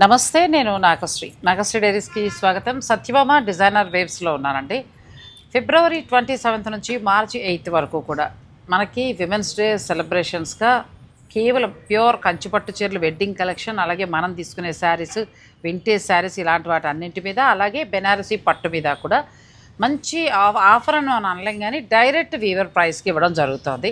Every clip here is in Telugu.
నమస్తే, నేను నాగశ్రీ డైరీస్కి స్వాగతం. సత్యభామ డిజైనర్ వేవ్స్లో ఉన్నానండి. ఫిబ్రవరి 27 నుంచి మార్చి 8 వరకు కూడా మనకి విమెన్స్ డే సెలబ్రేషన్స్గా కేవలం ప్యూర్ కంచిపట్టు చీరలు వెడ్డింగ్ కలెక్షన్, అలాగే మనం తీసుకునే శారీస్, వింటేజ్ శారీస్ ఇలాంటి వాటి అన్నింటి మీద, అలాగే బెనారసీ పట్టు మీద కూడా మంచి ఆఫర్ అని మనం అనలేం కానీ డైరెక్ట్ వీవర్ ప్రైస్కి ఇవ్వడం జరుగుతుంది.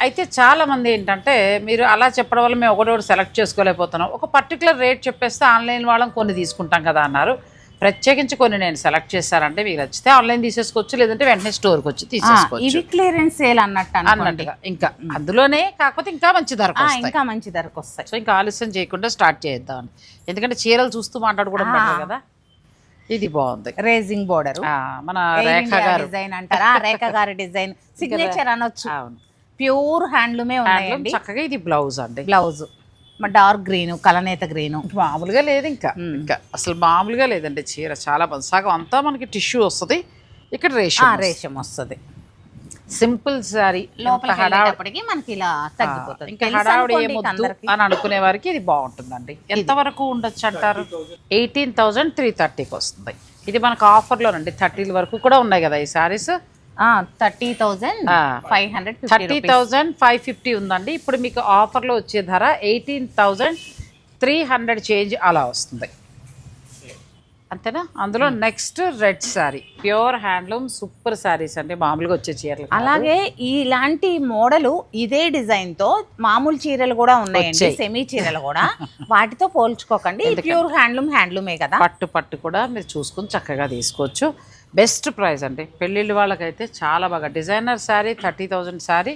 అయితే చాలామంది ఏంటంటే మీరు అలా చెప్పడం వల్ల మేము ఒకటి సెలెక్ట్ చేసుకోలేకపోతున్నాం, ఒక పర్టికులర్ రేట్ చెప్పేస్తే ఆన్లైన్ వాళ్ళం కొన్ని తీసుకుంటాం కదా అన్నారు. ప్రత్యేకించి కొన్ని నేను సెలెక్ట్ చేశారంటే మీకు నచ్చితే ఆన్లైన్ తీసేసుకోవచ్చు, లేదంటే వెంటనే స్టోర్కి వచ్చి తీసేసుకోవచ్చు. ఇది క్లియరెన్స్ సేల్ అన్నట్టుగా ఇంకా అందులోనే కాకపోతే ఇంకా మంచి ధరకు వస్తాయి. సో ఇంకా ఆలస్యం చేయకుండా స్టార్ట్ చేద్దాం, ఎందుకంటే చీరలు చూస్తూ మాట్లాడుకోవడం బెటర్ కదా. ఇది బాగుంది, రేజింగ్ బోర్డర్, మన రేఖ గారు డిజైన్ అంటారా, రేఖ గారి డిజైన్ సిగ్నేచర్ అనొచ్చు. ప్యూర్ హ్యాండ్లూమే ఉన్నాయండి. చక్కగా ఇది బ్లౌజ్ అండి, బ్లౌజ్ డార్క్ గ్రీన్, కలనేత గ్రీన్, మామూలుగా లేదు ఇంకా అసలు మామూలుగా లేదండి. చీర చాలా బాగుంది, సగం అంతా మనకి టిష్యూ వస్తుంది, ఇక్కడ రేషం వస్తుంది. సింపుల్ శారీ లోపలికి మనకి ఇలా తగ్గిపోతుంది. ఇంకా హడావుడి ఏమొద్దు అని అనుకునే వారికి ఇది బాగుంటుందండి. ఎంతవరకు ఉండొచ్చు అంటారు? 18,330కి వస్తుంది. ఇది మనకు ఆఫర్లోనండి. 30 వరకు కూడా ఉన్నాయి కదా ఈ శారీస్. 30,550 ఉందండి. ఇప్పుడు మీకు ఆఫర్లో వచ్చే ధర 18,300 చేంజ్ అలా వస్తుంది, అంతేనా? అందులో next red sari, pure handloom super saris అండి, మామూలుగా వచ్చే చీరలు. అలాగే ఇలాంటి మోడలు ఇదే డిజైన్ తో మామూలు చీరలు కూడా ఉన్నాయండి, సెమీ చీరలు కూడా. వాటితో పోల్చుకోకండి, ప్యూర్ హ్యాండ్లూమే కదా. పట్టు కూడా మీరు చూసుకుని చక్కగా తీసుకోవచ్చు. బెస్ట్ ప్రైస్ అండి, పెళ్ళిళ్ళ వాళ్ళకైతే చాలా బాగా. డిజైనర్ శారీ 30,000 శారీ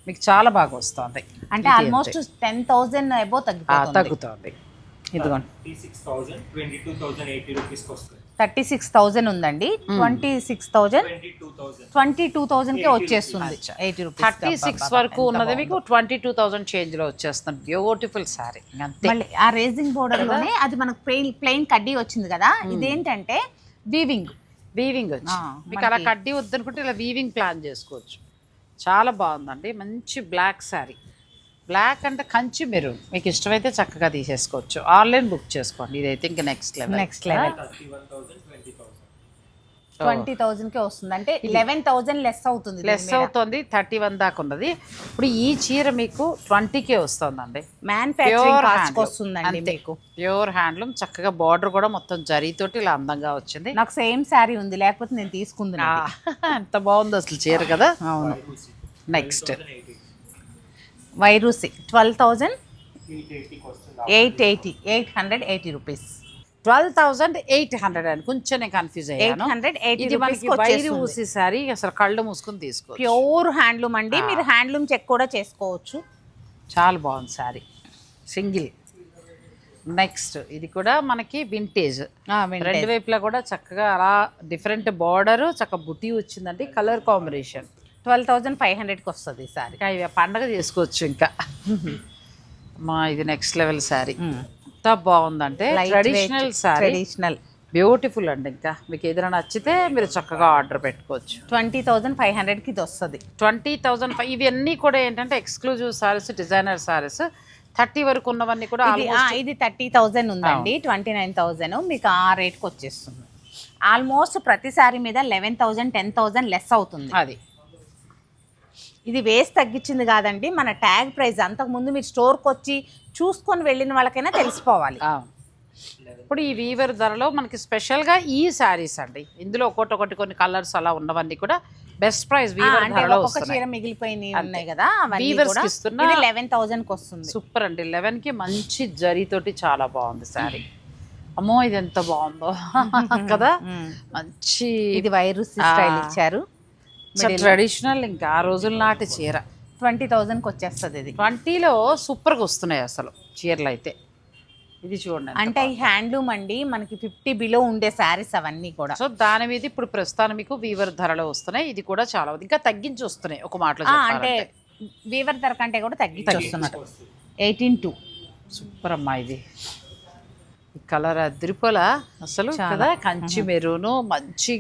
మీకు చాలా బాగా వస్తుంది, అంటే ఆల్మోస్ట్ 10,000 అబోవ్ తగ్గుతుంది. ఇదిగోండి 36,000 ఉందండి. 22,000కే వచ్చేస్తుంది. 80 రూపీస్ 36 వరకు ఉన్నది మీకు 22,000 చేంజ్లో వచ్చేస్తుంది. బ్యూటిఫుల్ శారీ అంతే. మళ్ళీ ఆ రేజింగ్ బోర్డర్ లోనే అది మనకు ప్లెయిన్ కడ్డీ వచ్చింది కదా. ఇదేంటంటే వీవింగ్ వచ్చి మీకు అలా కడ్డీ వద్దనుకుంటే ఇలా వీవింగ్ ప్లాన్ చేసుకోవచ్చు. చాలా బాగుందండి. మంచి బ్లాక్ శారీ, బ్లాక్ అంటే కంచి మెరూన్, మీకు ఇష్టమైతే చక్కగా తీసేసుకోవచ్చు. ఆన్లైన్ బుక్ చేసుకోండి. ఇదైతే ఇంకా నెక్స్ట్ లెవెల్ 20,000కే వస్తుంది, అంటే 11,000 లెస్ అవుతుంది. 31 దాకా ఉన్నది. ఇప్పుడు ఈ చీర మీకు 20కే వస్తుందండి. మ్యానుఫ్యాక్చరింగ్ కాస్ట్ వస్తుందండి మీకు. ప్యూర్ హ్యాండ్లూమ్, చక్కగా బార్డర్ కూడా మొత్తం జరీతోటి ఇలా అందంగా వచ్చింది. నాకు సేమ్ శారీ ఉంది, లేకపోతే నేను తీసుకుంది. ఎంత బాగుంది అసలు చీర కదా. అవును. Next వైరూసి 12,880 rupees. 12,800 అని కొంచెం నేను కన్ఫ్యూజ్ అయ్యాను. ఇది మనకి వైరూసి శారీ, అసలు కళ్ళు మూసుకుని తీసుకోవచ్చు. ప్యూర్ హ్యాండ్లూమ్ అండి, మీరు హ్యాండ్లూమ్ చెక్ కూడా చేసుకోవచ్చు. చాలా బాగుంది శారీ, సింగిల్. నెక్స్ట్ ఇది కూడా మనకి వింటేజ్, రెండు వైపులా కూడా చక్కగా అలా డిఫరెంట్ బార్డర్, చక్కగా బుటీ వచ్చిందండి. కలర్ కాంబినేషన్ 12,500కి వస్తుంది ఈ శారీ. పండగ చేసుకోవచ్చు ఇంకా. ఇది నెక్స్ట్ లెవెల్ శారీ, ఎంత బాగుందంటే ట్రెడిషనల్ శారీ, ట్రెడిషనల్ బ్యూటిఫుల్ అండి. ఇంకా మీకు ఏదైనా నచ్చితే మీరు చక్కగా ఆర్డర్ పెట్టుకోవచ్చు. 20,500కి ఇది వస్తుంది. 20,000. ఇవన్నీ కూడా ఏంటంటే ఎక్స్క్లూజివ్ శారీస్, డిజైనర్ శారీస్. 30 వరకు ఉన్నవన్నీ కూడా ఇది 30,000 ఉందండి. 29,000 మీకు ఆ రేట్కి వచ్చేస్తుంది. ఆల్మోస్ట్ ప్రతి శారీ మీద 11,000 10,000 లెస్ అవుతుంది. అది ఇది వేస్ట్ తగ్గించింది కాదండి, మన ట్యాగ్ ప్రైస్. అంతకుముందు మీరు స్టోర్కి వచ్చి చూసుకొని వెళ్ళిన వాళ్ళకైనా తెలిసిపోవాలి. ఇప్పుడు ఈ వీవర్ ధరలో మనకి స్పెషల్గా ఈ శారీస్ అండి, ఇందులో ఒక్కొక్కటి కొన్ని కలర్స్ అలా ఉన్నవన్నీ కూడా బెస్ట్ ప్రైస్ వీవర్ ధరలో వస్తున్నాయి. చీర మిగిలిపోయినాయి ఉన్నాయి కదా, వీవర్స్ ఇస్తున్నా 11,000కి వస్తుంది. సూపర్ అండి. 11కి మంచి జరీతోటి చాలా బాగుంది శారీ. అమ్మో ఇది ఎంత బాగుందో కదా, మంచి. ఇది వైరూసి స్టైల్ ఇచ్చారు, ట్రెడిషనల్. ఇంకా ఆ రోజుల నాటి చీర 20,000కి వచ్చేస్తుంది. ఇది 20లో సూపర్గా వస్తున్నాయి అసలు చీరలు అయితే. ఇది చూడండి, అంటే ఈ హ్యాండ్లూమ్ అండి, మనకి 50 బిలో ఉండే శారీస్ అవన్నీ కూడా. సో దాని మీద ఇప్పుడు ప్రస్తుతానికి మీకు వీవర్ ధరలో వస్తున్నాయి. ఇది కూడా చాలా ఇంకా తగ్గించి వస్తున్నాయి ఒక మాటలో. అంటే వీవర్ ధర కంటే కూడా తగ్గించి వస్తున్నారు. 18,200. సూపర్ అమ్మా. ఇది ఈ కలర్ అదిరిపోలా అసలు కదా, కంచి మెరూను, మంచి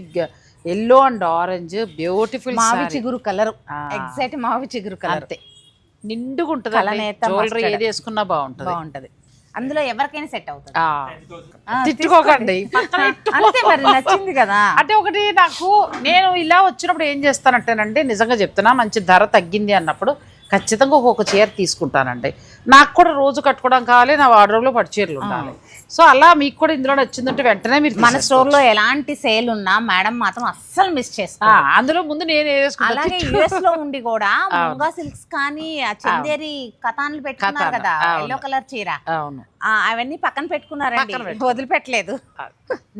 ఎల్లో అండ్ ఆరెంజ్, బ్యూటిఫుల్ మావి చిగురు కలర్, ఎగ్జాక్ట్ మావి చిగురు కలర్. నిండుగా ఉంటుంది. జ్యువెలరీ ఏది వేసుకున్నా బాగుంటుంది. అందులో ఎవరికైనా సెట్ అవుతుంది. తిట్టుకోకండి అంతే మరి, నచ్చింది కదా. అంటే ఒకటి నాకు, నేను ఇలా వచ్చినప్పుడు ఏం చేస్తానంటేనండి, నిజంగా చెప్తున్నా, మంచి ధర తగ్గింది అన్నప్పుడు ఖచ్చితంగా ఒక్కొక్క చీర తీసుకుంటానండి. నాకు కూడా రోజు కట్టుకోవడం కావాలి, నా వార్డ్రోబ్లో పట్టు చీరలు ఉండాలి. సో అలా మీకు కూడా ఇందులో నచ్చిందంటే వెంటనే మీరు మన స్టోర్లో ఎలాంటి సేల్ ఉన్నా మేడం మాత్రం అస్సలు మిస్ చేసుకో. అందులో ముందు నేను అలాగే యుఎస్ లో ఉండి కూడా ముంగా సిల్క్స్ కానీ ఆ చందేరి కథాన్లు పెట్టుకున్నారు కదా, ఎల్లో కలర్ చీర, అవును, అవన్నీ పక్కన పెట్టుకున్నారండి, వదిలిపెట్టలేదు.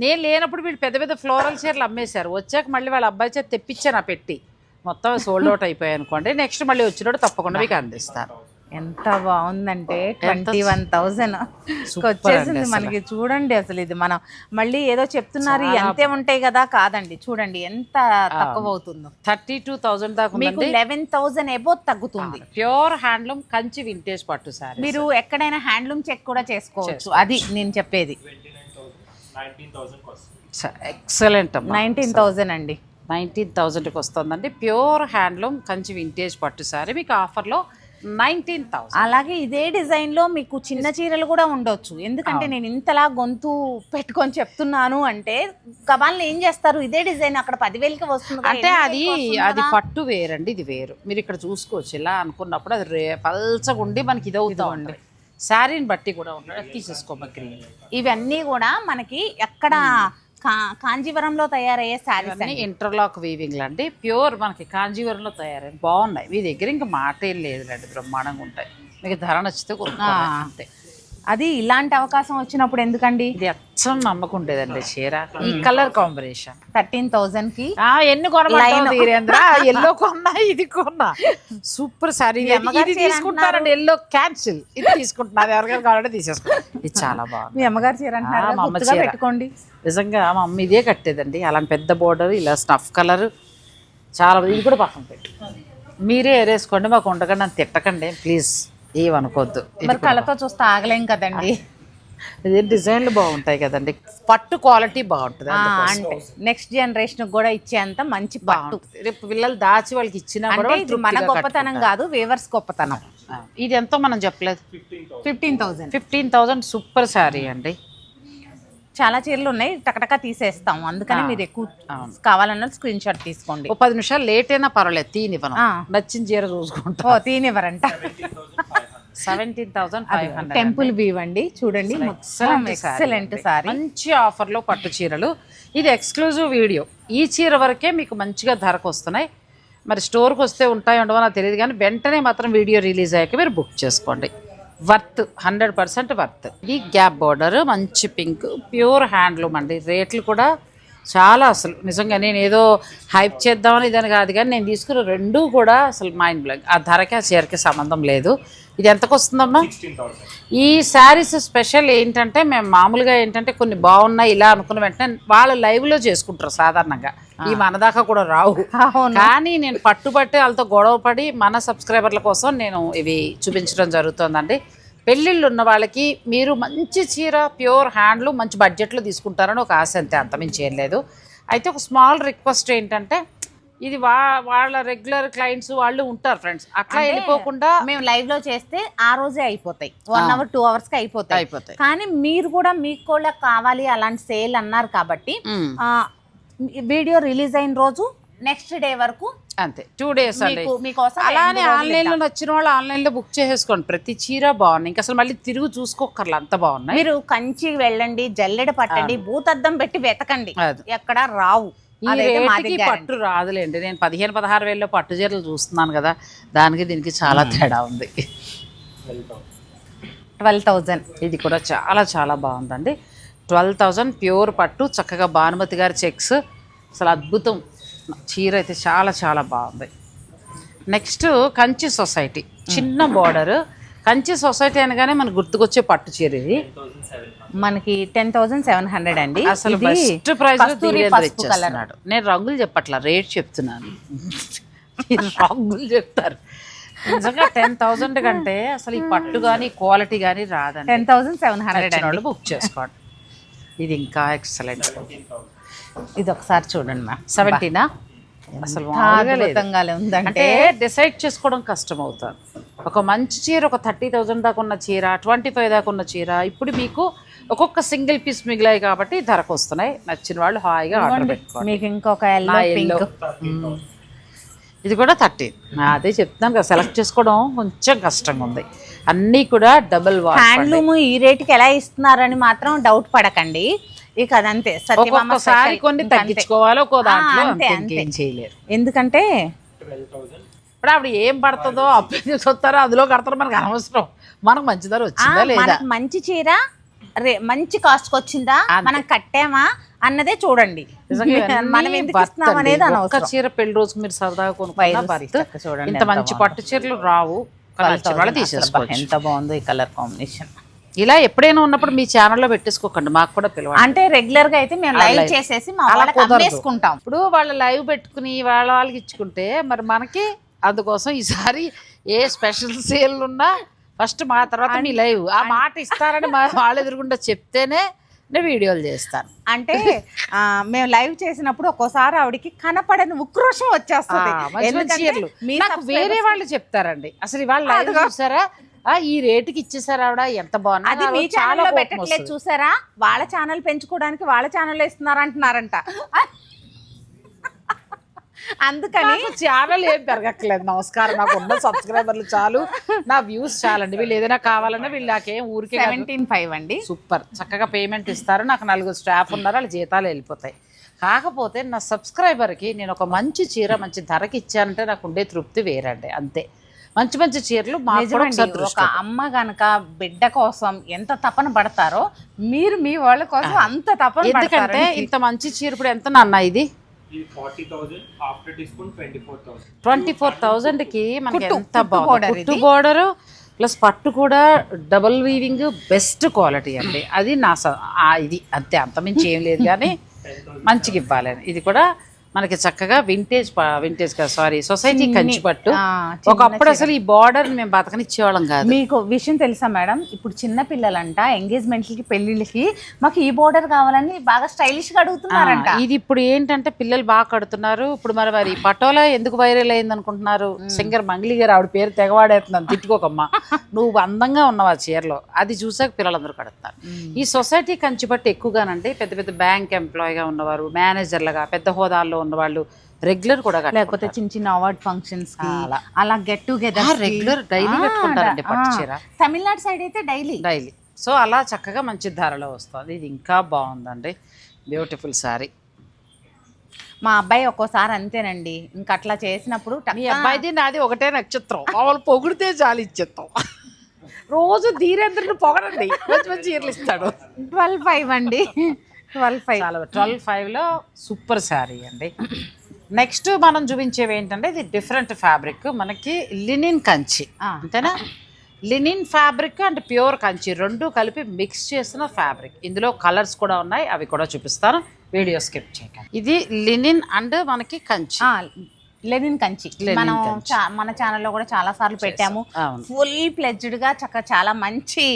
నేను లేనప్పుడు వీళ్ళు పెద్ద పెద్ద ఫ్లోరల్ చీరలు అమ్మేశారు. వచ్చాక మళ్ళీ వాళ్ళ అబ్బాయి చేత తెప్పించాను ఆ పెట్టి, మొత్తం సోల్డ్ అవుట్ అయిపోయాయి అనుకోండి. నెక్స్ట్ మళ్ళీ వచ్చినప్పుడు తప్పకుండా మీకు అందిస్తాను. ఎంత బాగుందంటే 21,000 వచ్చేసింది మనకి. చూడండి అసలు ఇది మనం మళ్ళీ ఏదో చెప్తున్నారు ఎంతే ఉంటాయి కదా, కాదండి చూడండి ఎంత తక్కువ అవుతుందో. 32,000 దాకా మీకు 11,000 ఎబో తగ్గుతుంది. ప్యూర్ హ్యాండ్లూమ్ కంచి వింటేజ్ పట్టు సారీ. మీరు ఎక్కడైనా హ్యాండ్లూమ్ చెక్ కూడా చేసుకోవచ్చు, అది నేను చెప్పేది. 19,000 19,000 అండి, 19,000కి వస్తుందండి. ప్యూర్ హ్యాండ్లూమ్ కంచి వింటేజ్ పట్టు సారీ మీకు ఆఫర్లో 19,000. అలాగే ఇదే డిజైన్ లో మీకు చిన్న చీరలు కూడా ఉండొచ్చు. ఎందుకంటే నేను ఇంతలా గొంతు పెట్టుకొని చెప్తున్నాను అంటే గబాల్ని ఏం చేస్తారు, ఇదే డిజైన్ అక్కడ 10,000కి వస్తుంది అంటే అది పట్టు వేరండి, ఇది వేరు. మీరు ఇక్కడ చూసుకోవచ్చు, ఇలా అనుకున్నప్పుడు అది పల్చగుండి మనకి ఇది అవుతుంది. శారీని బట్టి కూడా ఉంటుంది, తీసేసుకోమ గ్రీన్. ఇవన్నీ కూడా మనకి ఎక్కడ కాంజీవరంలో తయారయ్యే శారీస్ అన్ని ఇంటర్లాక్ వీవింగ్లు అండి, ప్యూర్ మనకి కాంజీవరంలో తయారయ్యి బాగున్నాయి. మీ దగ్గర ఇంకా మాట ఏం లేదులేండి, బ్రహ్మాండంగా ఉంటాయి. మీకు ధర నచ్చితే అంతే. అది ఇలాంటి అవకాశం వచ్చినప్పుడు ఎందుకండి, ఇది అచ్చం నమ్మకుండేదండి చీర. ఈ కలర్ కాంబినేషన్ 13,000కి ఎన్ని కొనమంటావు వీరేంద్ర? ఎల్లో కొన్నా, ఇది కొన్నా, సూపర్ సారీ. ఇది తీసుకుంటారండి, ఎల్లో క్యాన్సిల్, ఇది తీసుకుంటున్నారు, ఎవరికైనా కావాలంటే తీసేసుకుంటారు. ఇది చాలా బాగుంది. మీ అమ్మగారి చీర అంటారు, మా అమ్మ చీర పెట్టుకోండి. నిజంగా మా అమ్మ ఇదే కట్టేదండి, అలాంటి పెద్ద బోర్డర్, ఇలా స్నఫ్ కలర్ చాలా. ఇది కూడా పక్కన పెట్టు, మీరే ఏరేసుకోండి, మాకు ఉండకండి, నన్ను తిట్టకండి ప్లీజ్, ఏమనుకోవద్దు. మరి కళ్ళతో చూస్తే ఆగలేం కదండి. ఇది డిజైన్లు బాగుంటాయి కదండి, పట్టు క్వాలిటీ బాగుంటుంది. అంటే నెక్స్ట్ జనరేషన్ కూడా ఇచ్చేంత మంచి పట్టు. రేపు పిల్లలు దాచి వాళ్ళకి ఇచ్చినా కూడా మన గొప్పతనం కాదు, వేవర్స్ గొప్పతనం. ఇది ఎంతో మనం చెప్పలేదు, 15,000 సూపర్ శారీ అండి. చాలా చీరలు ఉన్నాయి, టకటకా తీసేస్తాం, అందుకని మీరు ఎక్కువ కావాలన్న స్క్రీన్ షాట్ తీసుకోండి. 10 నిమిషాలు లేట్ అయినా పర్వాలేదు, తీనివ్వను, నచ్చిన చీర చూసుకుంటా. తీనివ్వరంట. 17,500. టెంపుల్ వీవ్ అండి, చూడండి ఎక్సలెంట్ సారీ, మంచి ఆఫర్లో పట్టు చీరలు. ఇది ఎక్స్క్లూజివ్ వీడియో, ఈ చీర వరకే మీకు మంచిగా ధరకు వస్తున్నాయి. మరి స్టోర్కి వస్తే ఉంటాయి ఉండవో నాకు తెలియదు, కానీ వెంటనే మాత్రం వీడియో రిలీజ్ అయ్యాక మీరు బుక్ చేసుకోండి. Worth, 100% worth. ఇది గ్యాప్ బోర్డర్, మంచి పింక్, ప్యూర్ హ్యాండ్లూమ్ అండి. రేట్లు కూడా చాలా, అసలు నిజంగా నేను ఏదో హైప్ చేద్దామని ఇదని కాదు, కానీ నేను తీసుకున్న రెండు కూడా అసలు మైండ్ బ్లాక్. ఆ ధరకి ఆ చీరకి సంబంధం లేదు. ఇది ఎంతకు వస్తుందమ్మా? ఈ శారీస్ స్పెషల్ ఏంటంటే, మేము మామూలుగా ఏంటంటే కొన్ని బాగున్నాయి ఇలా అనుకున్న వెంటనే వాళ్ళు లైవ్లో చేసుకుంటారు సాధారణంగా, ఈ మన దాకా కూడా రావు. కానీ నేను పట్టుబట్టి వాళ్ళతో గొడవ పడి మన సబ్స్క్రైబర్ల కోసం నేను ఇవి చూపించడం జరుగుతుందండి. పెళ్ళిళ్ళు ఉన్న వాళ్ళకి మీరు మంచి చీర, ప్యూర్ హ్యాండ్లు మంచి బడ్జెట్లో తీసుకుంటారని ఒక ఆశ, అంతే, అంతమించి ఏం లేదు. అయితే ఒక స్మాల్ రిక్వెస్ట్ ఏంటంటే, ఇది వాళ్ళ రెగ్యులర్ క్లయింట్స్ వాళ్ళు ఉంటారు ఫ్రెండ్స్, అట్లా వెళ్ళిపోకుండా మేము లైవ్ లో చేస్తే ఆ రోజే అయిపోతాయి, 1 hour 2 hours కి అయిపోతాయి. కానీ మీరు కూడా మీకు కూడా కావాలి అలాంటి సేల్ అన్నారు కాబట్టి వీడియో రిలీజ్ అయిన రోజు నెక్స్ట్ డే వరకు అంతే, 2 days అండి. మీకోసం అలానే ఆన్లైన్లో నచ్చిన వాళ్ళు ఆన్లైన్లో బుక్ చేసేసుకోండి. ప్రతి చీర బాగున్నాయి, ఇంకా అసలు మళ్ళీ తిరుగు చూసుకోకర్లు, అంత బాగున్నాయి. మీరు కంచి వెళ్ళండి, జల్లెడ పట్టండి, భూతద్దం పెట్టి వెతకండి, ఎక్కడ రావు. ఈ రేటుకి పట్టు రాదులేండి. నేను 15-16 వేలలో పట్టు చీరలు చూస్తున్నాను కదా, దానికి దీనికి చాలా తేడా ఉంది. 12,000. ఇది కూడా చాలా చాలా బాగుందండి. 12,000 ప్యూర్ పట్టు, చక్కగా భానుమతి గారి చెక్స్, అసలు అద్భుతం చీర అయితే చాలా చాలా బాగుంది. నెక్స్ట్ కంచి సొసైటీ, చిన్న బార్డర్. కంచి సొసైటీ అనగానే మనకు గుర్తుకొచ్చే పట్టు చీర ఇది. మనకి 10,700 అండి. అసలు బెస్ట్ ప్రైస్ ఇచ్చేస్తున్నాడు. నేను రంగులు చెప్పట్లా, రేట్ చెప్తున్నాను. రంగులు చెప్తారు నిజంగా. 10,000 కంటే అసలు ఈ పట్టు కానీ క్వాలిటీ కానీ రాదండి. 10,700 బుక్ చేసుకోండి. ఇది ఇంకా ఎక్సలెంట్. ఇది ఒకసారి చూడండి మ్యామ్. 17 అసలు మామూలుగా లేదు. అద్భుతంగా ఉందంటే అంటే డిసైడ్ చేసుకోవడం కష్టం అవుతుంది. ఒక మంచి చీర, ఒక 30,000 దాకా ఉన్న చీర, 25 దాకా ఉన్న చీర ఇప్పుడు మీకు ఒక్కొక్క సింగిల్ పీస్ మిగిలాయి కాబట్టి ధరకు వస్తున్నాయి. నచ్చిన వాళ్ళు హాయిగా ఆర్డర్ పెట్టుకోండి. మీకు ఇంకొక ఎల్లో పింక్, ఇది కూడా 30. అదే చెప్తున్నాను కదా, సెలెక్ట్ చేసుకోవడం కొంచెం కష్టంగా ఉంది. అన్నీ కూడా డబుల్ హ్యాండ్లూమ్ ఈ రేట్కి ఎలా ఇస్తున్నారని మాత్రం డౌట్ పడకండి. ఇక అదంతే, సత్యభామ ఒక్కొక్కసారి కొన్ని తగ్గించుకోవాలి, ఒక్కో దాంట్లో అంతే, ఇంకేం చేయలేరు. ఎందుకంటే ఇప్పుడు ఆవిడ ఏం పడుతుందో అప్పుడు తీసుకొస్తారో అందులో కడతారో మనకు అనవసరం. మనకు మంచి ధర వచ్చిందా లేదా, మనకు మంచి చీర మంచి కాస్ట్ వచ్చిందా, మనం కట్టామా అన్నదే చూడండి. మనం ఎందుకు ఇస్తున్నాం అనేది ఒక్క అనవసరం. చీర పెళ్లి రోజుకి మీరు సరదాగా కొనుక్కున్న భర్త్ చూడండి, ఇంత మంచి పట్టు చీరలు రావు. వాళ్ళు తీసేసుకోవచ్చు. ఎంత బాగుందో ఈ కలర్ కాంబినేషన్. ఇలా ఎప్పుడైనా ఉన్నప్పుడు మీ ఛానల్లో పెట్టేసుకోకండి, మాకు కూడా పిలవండి. అంటే రెగ్యులర్ గా అయితే మేము లైవ్ చేసేసి మా వాళ్ళకి అమ్మేసుకుంటాం. ఇప్పుడు వాళ్ళు లైవ్ పెట్టుకుని వాళ్ళకి ఇచ్చుకుంటే మరి మనకి అందుకోసం ఈసారి ఏ స్పెషల్ సేల్ ఉన్నా ఫస్ట్ మా తర్వాత మీ లైవ్ ఆ మాట ఇస్తారని వాళ్ళు ఎదురుగుండా చెప్తేనే నేను వీడియోలు చేస్తాను. అంటే మేము లైవ్ చేసినప్పుడు ఒక్కోసారి ఆవిడకి కనపడని ఉక్రోషం వచ్చేస్తుంది. నాకు వేరే వాళ్ళు చెప్తారండి, అసలు ఇవాళ లైవ్ చూసారా, ఈ రేటుకి ఇచ్చేసారు ఆవిడ, ఎంత బాగుంది. అది మీ ఛానల్లో పెట్టట్లేదు చూసారా, వాళ్ళ ఛానల్ పెంచుకోవడానికి వాళ్ళ ఛానల్ ఇస్తున్నారు అంటున్నారంట. అందుకని ఛానల్ ఏం పెరగట్లేదు. నమస్కారం, నాకు ఉన్న సబ్స్క్రైబర్లు చాలు, నా వ్యూస్ చాలండి. వీళ్ళు ఏదైనా కావాలన్నా వీళ్ళు నాకేం ఊరికే 17,500 అండి. సూపర్, చక్కగా పేమెంట్ ఇస్తారు. నాకు 4 స్టాఫ్ ఉన్నారు, వాళ్ళ జీతాలు వెళ్ళిపోతాయి. కాకపోతే నా సబ్స్క్రైబర్కి నేను ఒక మంచి చీర మంచి ధరకి ఇచ్చానంటే నాకు ఉండే తృప్తి వేరండి. అంతే, మంచి మంచి చీరలు ఒక అమ్మ గనక బిడ్డ కోసం ఎంత తపన పడతారో మీరు మీ వాళ్ళ కోసం అంత తపన. ఎందుకంటే ఇంత మంచి చీర ఇప్పుడు ఎంత నాన్న ఇది 24,000కి మనకి ఎంత బాగుంది. బోర్డర్ ప్లస్ పట్టు కూడా డబుల్ వీవింగ్, బెస్ట్ క్వాలిటీ అండి. అది నా ఇది అంతే, అంతమించి ఏం లేదు కానీ మంచిగా ఇవ్వాలని. ఇది కూడా మనకి చక్కగా వింటేజ్ కదా, సారీ సొసైటీ కంచి పట్టు. ఒకప్పుడు అసలు ఈ బార్డర్ మేము బతకనిచ్చేవాళ్ళం కాదు. మీకు విషయం తెలుసా మేడం, ఇప్పుడు చిన్న పిల్లలంట ఎంగేజ్మెంట్లకి పెళ్లిళ్ళకి మాకు ఈ బోర్డర్ కావాలని బాగా స్టైలిష్ గా అడుగుతున్నారంట. ఇది ఇప్పుడు ఏంటంటే పిల్లలు బాగా కడుతున్నారు. ఇప్పుడు మరి పటోలా ఎందుకు వైరల్ అయింది అనుకుంటున్నారు, సింగర్ మంగ్లీ గారు, ఆవిడ పేరు తెగవాడేస్తున్నాను, తిట్టుకోకమ్మా, నువ్వు అందంగా ఉన్నావు ఆ చీరలో, అది చూసాక పిల్లలందరూ కడుతున్నారు. ఈ సొసైటీ కంచి పట్టు ఎక్కువగానండి పెద్ద పెద్ద బ్యాంక్ ఎంప్లాయీగా ఉన్నవారు, మేనేజర్లుగా పెద్ద హోదాల్లో ఉన్నవాళ్ళు రెగ్యులర్ కూడా, లేకపోతే చిన్న చిన్న అవార్డ్ ఫంక్షన్స్ కి అలా గెట్ టుగెదర్ రెగ్యులర్ డైలీ కట్టుకుంటారండి పట్టు చీర. తమిళనాడు సైడ్ అయితే డైలీ. సో అలా చక్కగా మంచి ధరలో వస్తుంది. ఇది ఇంకా బాగుందండి, బ్యూటిఫుల్ సారీ. మా అబ్బాయి ఒక్కోసారి అంతేనండి, ఇంకా అట్లా చేసినప్పుడు మీ అబ్బాయిది నాది ఒకటే నక్షత్రం, వాళ్ళు పొగిడితే చాలు ఇచ్చేస్తాం. రోజు ధీరేంద్రుని పొగడండి, మంచి మంచి చీరలు ఇస్తాడు. 12,500 అండి. 12,500లో సూపర్ శారీ అండి. నెక్స్ట్ మనం చూపించేవి ఏంటంటే ఇది డిఫరెంట్ ఫ్యాబ్రిక్, మనకి లినిన్ కంచి, అంతేనా, linen fabric and pure Kanchi రెండు కలిపి మిక్స్ చేసిన ఫ్యాబ్రిక్. ఇందులో కలర్స్ కూడా ఉన్నాయి, అవి కూడా చూపిస్తాను, వీడియో స్కిప్ చేయకండి. ఇది లినిన్ అండ్ మనకి కంచి, లెనిన్ కంచి. మనం మన ఛానల్లో కూడా చాలా సార్లు పెట్టాము, ఫుల్ ప్లెడ్జ్డ్ గా చాలా మంచి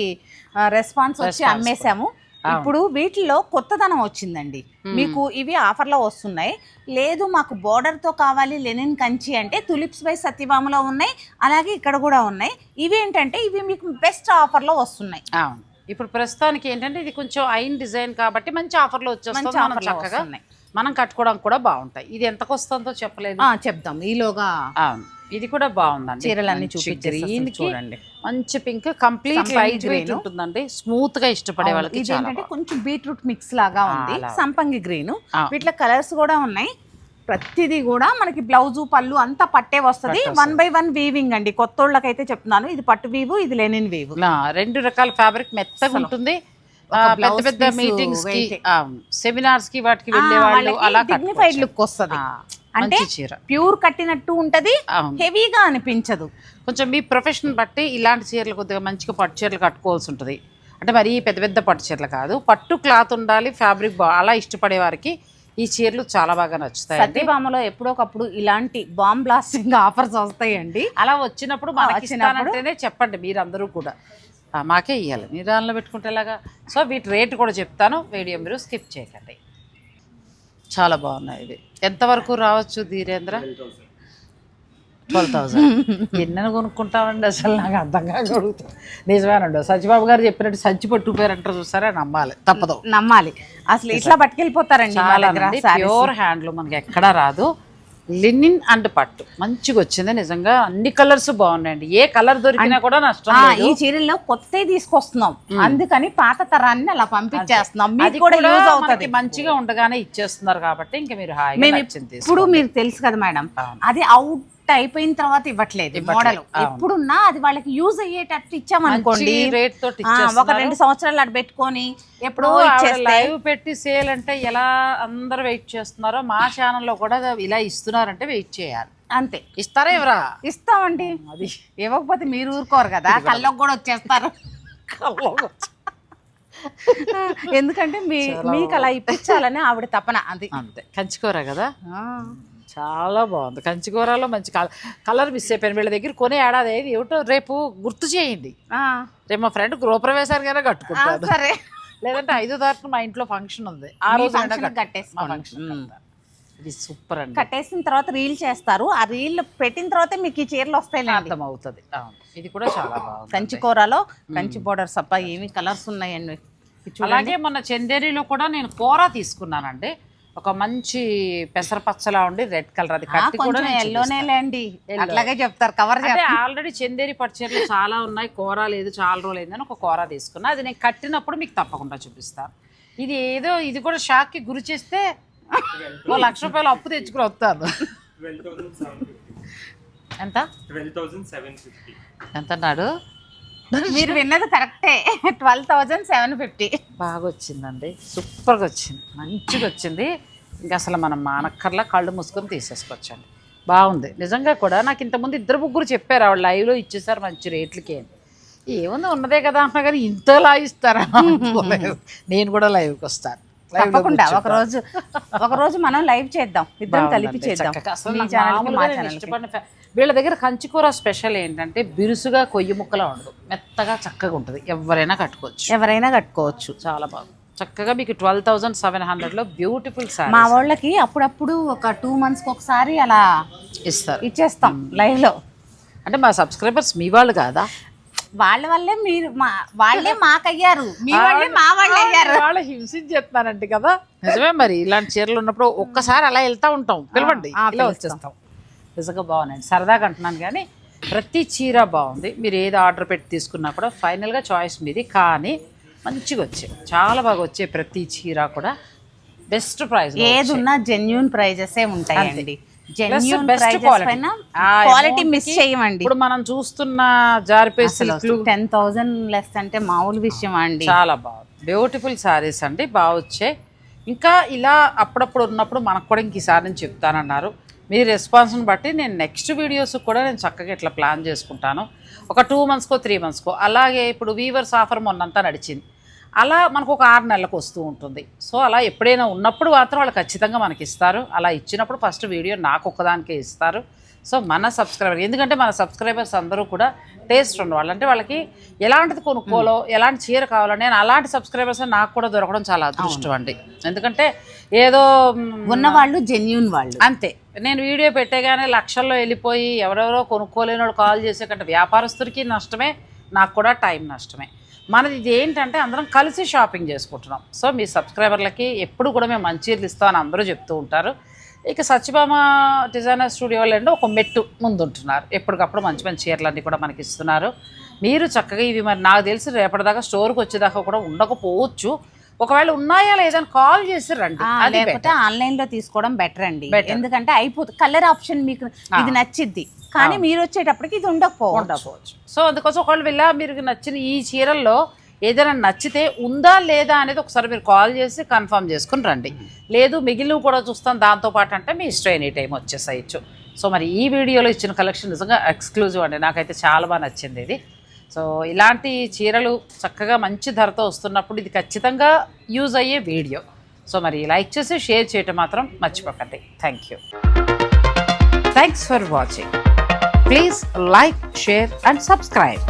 రెస్పాన్స్ వచ్చి అమ్మేశాము. ఇప్పుడు వీటిలో కొత్తదనం వచ్చిందండి, మీకు ఇవి ఆఫర్లో వస్తున్నాయి. లేదు మాకు బోర్డర్తో కావాలి లెనిన్ కంచి అంటే తులిప్స్ బై సత్యభామలో ఉన్నాయి, అలాగే ఇక్కడ కూడా ఉన్నాయి. ఇవి ఏంటంటే ఇవి మీకు బెస్ట్ ఆఫర్లో వస్తున్నాయి. ఇప్పుడు ప్రస్తుతానికి ఏంటంటే ఇది కొంచెం ఐన్ డిజైన్ కాబట్టి మంచి ఆఫర్లో వచ్చేస్తుంది, చక్కగా మనం కట్టుకోవడానికి కూడా బాగుంటాయి. ఇది ఎంతకు వస్తుందో చెప్పలేదు, చెప్దాం ఈలోగా. ఇది కూడా బాగుందండి, చీరలన్నీ చూపించేసి చూడండి. మంచి పింక్, కంప్లీట్ లైట్ వెయిట్ ఉంటుందండి, స్మూత్ గా ఇష్టపడే వాళ్ళకి. ఇదేంటంటే కొంచెం బీట్రూట్ మిక్స్ లాగా ఉంది, సంపంగి గ్రీన్. వీటిలో కలర్స్ కూడా ఉన్నాయి. ప్రతిదీ కూడా మనకి బ్లౌజ్ పళ్ళు అంతా పట్టే వస్తుంది. 1/1 వీవింగ్ అండి, కొత్తోళ్ళకైతే చెప్తున్నాను. ఇది పట్టు వీవు, ఇది లెనిన్ వీవు, రెండు రకాల ఫ్యాబ్రిక్ మెత్తగా ఉంటుంది. పెద్ద పెద్ద మీటింగ్స్ కి, సెమినార్స్ కి, వాటికి వెళ్ళే వాళ్ళు అలా డిగ్నిఫైడ్ లుక్ వస్తుంది. అంటే ప్యూర్ కట్టినట్టు ఉంటది, హెవీగా అనిపించదు. కొంచెం మీ ప్రొఫెషన్ బట్టి ఇలాంటి చీరలు కొద్దిగా మంచిగా పట్టు చీరలు కట్టుకోవాల్సి ఉంటుంది. అంటే మరీ పెద్ద పెద్ద పట్టు చీరలు కాదు, పట్టు క్లాత్ ఉండాలి, ఫ్యాబ్రిక్ అలా ఇష్టపడే వారికి ఈ చీరలు చాలా బాగా నచ్చుతాయి. సత్యభామలో ఎప్పుడోకప్పుడు ఇలాంటి బాంబ్ బ్లాస్టింగ్ ఆఫర్స్ వస్తాయండి. అలా వచ్చినప్పుడు మనకి చెప్పండి, మీరందరూ కూడా మాకే ఇవ్వాలి, మీరు దానిలో పెట్టుకుంటే ఎలాగా. సో వీటి రేటు కూడా చెప్తాను, వీడియో మీరు స్కిప్ చేయకండి. చాలా బాగున్నాయి ఇవి. ఎంతవరకు రావచ్చు ధీరేంద్ర? 12,000. ఎన్నెన్ని కొనుక్కుంటామండి అసలు నాకు అర్థం కాగలుగుతుంది. నిజమేనండి, సత్యబాబు గారు చెప్పినట్టు సంచి పట్టుకుపోయారంటారు చూసారా, నమ్మాలి, తప్పదు, నమ్మాలి. అసలు ఇట్లా పట్టుకెళ్ళిపోతారండి. ప్యూర్ హ్యాండ్లూమ్ మనకి ఎక్కడా రాదు. లినిన్ అండ్ పట్టు మంచిగా వచ్చింది నిజంగా. అన్ని కలర్స్ బాగున్నాయండి, ఏ కలర్ దొరికినా కూడా నష్టం లేదు. ఈ చీరల్లో కొత్తవి తీసుకొస్తున్నాం, అందుకని పాత తరాన్ని అలా పంపించేస్తున్నాం. మీకు కూడా యూజ్ అవుతుంది. మంచిగా ఉండగానే ఇచ్చేస్తున్నారు కాబట్టి ఇంకా మీరు ఇప్పుడు మీరు తెలుసు కదా మేడం, అది అవుట్ అయిపోయిన తర్వాత ఇవ్వట్లేదు మోడల్. ఎప్పుడున్నా అది వాళ్ళకి యూజ్ అయ్యేటట్టు ఇచ్చామనుకోండి, రేట్ తోటి ఒక 2 సంవత్సరాలు అటు పెట్టుకొని ఎప్పుడో లైవ్ పెట్టి సేల్ అంటే ఎలా అందరూ వెయిట్ చేస్తున్నారో మా ఛానల్లో కూడా ఇలా ఇస్తున్నారంటే వెయిట్ చేయాలి. అంతే. ఇస్తారా ఎవరా? ఇస్తామండి. అది ఇవ్వకపోతే మీరు ఊరుకోరు కదా, కళ్ళకు కూడా వచ్చేస్తారు. ఎందుకంటే మీకు అలా ఇప్పించాలని ఆవిడ తపన. అది అంతే. కంచికూర కదా, చాలా బాగుంది. కంచికూరలో మంచి కలర్ మిస్ అయిపోయాను. వీళ్ళ దగ్గర కొనే ఏడాది ఏమిటో రేపు గుర్తు చేయండి. రేపు మా ఫ్రెండ్ గృహప్రవేశానికైనా కట్టుకుంటాను, సరే, లేదంటే 5వ తారీఖున మా ఇంట్లో ఫంక్షన్ ఉంది, ఆ రోజు ఇది సూపర్ అండి. కట్టేసిన తర్వాత రీల్ చేస్తారు, ఆ రీల్ పెట్టిన తర్వాత మీకు ఈ చీరలు వస్తాయి, అర్థం అవుతుంది. ఇది కూడా చాలా బాగుంది. కంచికూరలో కంచి బోర్డర్స్ అప్ప ఏమి కలర్స్ ఉన్నాయండి. అలాగే మొన్న చందేరిలో కూడా నేను కూర తీసుకున్నానండి, ఒక మంచి పెసరపచ్చలా ఉండి రెడ్ కలర్. అది కట్టి కూడా ఎల్లోనేలేండి, అట్లాగే చెప్తారు కవర్. ఆల్రెడీ చందేరి పట్టు చీరలు చాలా ఉన్నాయి, కూర లేదు, చాలా రోజులు అయిందని ఒక కూర తీసుకున్నా. అది నేను కట్టినప్పుడు మీకు తప్పకుండా చూపిస్తాను. ఇది ఏదో ఇది కూడా షాక్కి గురి చేస్తే ₹1,00,000 అప్పు తెచ్చుకుని వస్తాను. ఎంత? 12,750. ఎంత అన్నాడు? మీరు విన్నది కరెక్టే, 12,750. బాగా వచ్చిందండి, సూపర్గా వచ్చింది, మంచిగా వచ్చింది. ఇంకా అసలు మనం మానక్కర్లా కళ్ళు మూసుకొని తీసేసుకోవచ్చండి. బాగుంది నిజంగా కూడా. నాకు ఇంతకుముందు 2-3 చెప్పారు, ఆవిడ లైవ్లో ఇచ్చేసారు మంచి రేట్లకి. ఏముంది ఉన్నదే కదా అంటున్నా కానీ ఇంతలా ఇస్తారా? నేను కూడా లైవ్కి వస్తాను. తప్పకుండా ఒక రోజు మనం లైవ్ చేద్దాం, ఇద్దరం కలిపి చేద్దాం. వీళ్ళ దగ్గర కంచికూర స్పెషల్ ఏంటంటే బిరుసుగా కొయ్యి ముక్కలా ఉండదు, మెత్తగా చక్కగా ఉంటుంది. ఎవరైనా కట్టుకోవచ్చు. చాలా బాగుంది. చక్కగా మీకు 12,700లో బ్యూటిఫుల్ సారీ. మా వాళ్ళకి అప్పుడప్పుడు ఒక 2 months ఒకసారి అలా ఇచ్చేస్తాం లైవ్ లో. అంటే మా సబ్స్క్రైబర్స్ మీ వాళ్ళు కాదా? వాళ్ళ వల్లే మీరు వాళ్ళే మాకయ్యారు, మీ వాళ్ళే మా వాళ్ళు అయ్యారు. వాళ్ళు హింసించేస్తున్నారంటే కదా. నిజమే. మరి ఇలాంటి చీరలు ఉన్నప్పుడు ఒక్కసారి అలా వెళ్తా ఉంటాం, పిలవండి, ఇలా వచ్చేస్తాం. నిజంగా బాగున్నాయండి, సరదాగా అంటున్నాను కానీ ప్రతి చీర బాగుంది. మీరు ఏది ఆర్డర్ పెట్టి తీసుకున్నా కూడా ఫైనల్గా చాయిస్ మీది. కానీ మంచిగా వచ్చాయి, చాలా బాగా వచ్చాయి. ప్రతి చీర కూడా బెస్ట్ ప్రైస్, ఏది ఉన్నా జెన్యూన్ ప్రైజెసే ఉంటాయండి. క్వాలిటీ మిస్ చేయమండి. ఇప్పుడు మనం చూస్తున్న జారిపేస్ 10,000 లెస్ అంటే మామూలు విషయం అండి. చాలా బాగుంది, బ్యూటిఫుల్ శారీస్ అండి, బాగా వచ్చాయి. ఇంకా ఇలా అప్పుడప్పుడు ఉన్నప్పుడు మనకు కూడా ఇంక ఈసారి నేను చెప్తానన్నారు. మీ రెస్పాన్స్ని బట్టి నేను నెక్స్ట్ వీడియోస్ కూడా నేను చక్కగా ఇట్లా ప్లాన్ చేసుకుంటాను. ఒక 2 monthsకో 3 monthsకో. అలాగే ఇప్పుడు వీవర్స్ ఆఫర్ మొన్నంతా నడిచింది, అలా మనకు ఒక 6 నెలలకు వస్తూ ఉంటుంది. సో అలా ఎప్పుడైనా ఉన్నప్పుడు మాత్రం వాళ్ళు ఖచ్చితంగా మనకి ఇస్తారు. అలా ఇచ్చినప్పుడు ఫస్ట్ వీడియో నాకు ఒక్కదానికే ఇస్తారు. సో మన సబ్స్క్రైబర్, ఎందుకంటే మన సబ్స్క్రైబర్స్ అందరూ కూడా టేస్ట్ ఉన్నవాళ్ళు, అంటే వాళ్ళకి ఎలాంటిది కొనుక్కోవాలో ఎలాంటి చీర కావాలో, నేను అలాంటి సబ్స్క్రైబర్స్ నాకు కూడా దొరకడం చాలా అదృష్టం అండి. ఎందుకంటే ఏదో ఉన్నవాళ్ళు జెన్యూన్ వాళ్ళు అంతే. నేను వీడియో పెట్టేగానే లక్షల్లో వెళ్ళిపోయి ఎవరెవరో కొనుక్కోలేని వాళ్ళు కాల్ చేసే కంటే వ్యాపారస్తుడికి నష్టమే, నాకు కూడా టైం నష్టమే. మనది ఇది ఏంటంటే అందరం కలిసి షాపింగ్ చేసుకుంటున్నాం. సో మీ సబ్స్క్రైబర్లకి ఎప్పుడు కూడా మేము మంచి చీరలు ఇస్తామని అందరూ చెప్తూ ఉంటారు. ఇక సత్యభామ డిజైనర్ స్టూడియోలో అంటే ఒక మెట్టు ముందుంటున్నారు, ఎప్పటికప్పుడు మంచి మంచి చీరలన్నీ కూడా మనకి ఇస్తున్నారు. మీరు చక్కగా ఇవి మరి నాకు తెలిసి రేపటిదాకా స్టోర్కి వచ్చేదాకా కూడా ఉండకపోవచ్చు. ఒకవేళ ఉన్నాయా లేదని కాల్ చేసి రండి, లేకపోతే ఆన్లైన్లో తీసుకోవడం బెటర్ అండి. ఎందుకంటే అయిపోతుంది, కలర్ ఆప్షన్ మీకు ఇది నచ్చిద్ది కానీ మీరు వచ్చేటప్పటికి ఇది ఉండకపోవచ్చు. సో అందుకోసం ఒకవేళ వెళ్ళా మీరు నచ్చిన ఈ చీరల్లో ఏదైనా నచ్చితే ఉందా లేదా అనేది ఒకసారి మీరు కాల్ చేసి కన్ఫర్మ్ చేసుకుని రండి. లేదు మిగిలినవి కూడా చూస్తాం దాంతోపాటు అంటే మీ ఇష్టం ఎనీ టైం వచ్చేసేయచ్చు. సో మరి ఈ వీడియోలో ఇచ్చిన కలెక్షన్ నిజంగా ఎక్స్క్లూజివ్ అండి, నాకైతే చాలా బాగా నచ్చింది ఇది. సో ఇలాంటి చీరలు చక్కగా మంచి ధరతో వస్తున్నప్పుడు ఇది ఖచ్చితంగా యూజ్ అయ్యే వీడియో. సో మరి లైక్ చేసి షేర్ చేయటం మాత్రం మర్చిపోకండి. Thank you. Thanks for watching. Please like, share and subscribe.